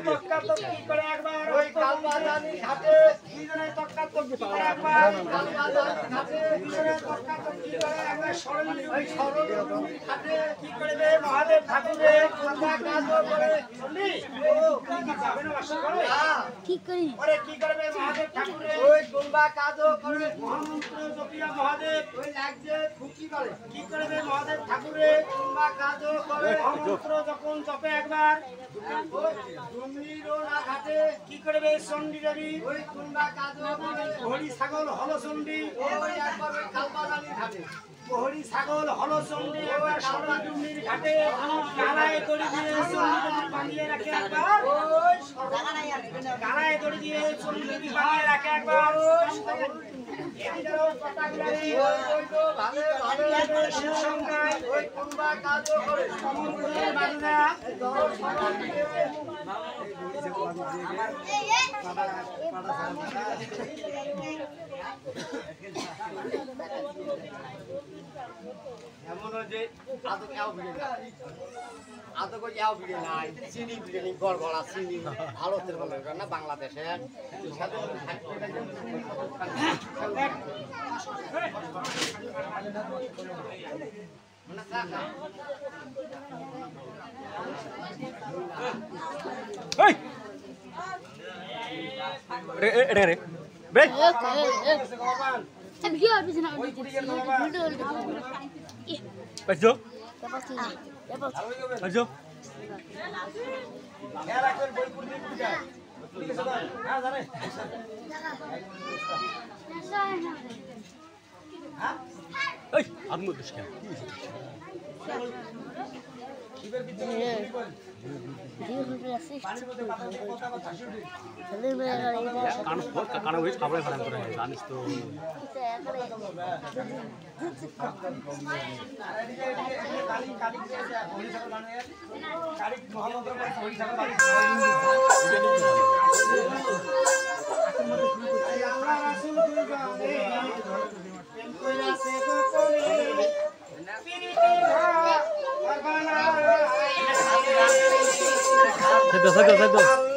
তক্কাতক্কি করে একবার ওই কালবাজানি ঘাটে দুজনে তক্কাতক্কি করে একবার কালবাজানি ঘাটে দুজনে তক্কাতক্কি করে একবার সরল ঘাটে কি করবে মহাদেব ঠাকুরে কোনটা কাজ করে শুনলি ও কি যাবে না বাসা করে ঠিক করি ওরে কি করবে মহাদেব ঠাকুরে ওই কোনটা কাজ করে মহামন্ত্র জপিয়া মহাদেব ওই লাগছে ফুকি করে কি করবে মহাদেব ঠাকুরে কোনটা কাজ করে মহামন্ত্র যখন জপে একবার ঘাটে কি করবে চণ্ডী দেবী ওই কোনটা কাজ করে হরি ছাগল হলো চণ্ডী ওই একবার ওই কালবাজানি ঘাটে হরি ছাগল হলো চণ্ডী একবার সরলা ডুমনির ঘাটে গালায় দড়ি দিয়ে চণ্ডী দেবী বাঁধিয়ে রাখে একবার ওই গালায় দড়ি দিয়ে চণ্ডী দেবী বাঁধিয়ে রাখে একবার এমন যে আদৌ কেউ আদৌ কেউ ভিড়ে নাই চিনি বিরিয়ানি গড়গড়া চিনি ভারতের বলে না বাংলাদেশের জানিস তো Sedot.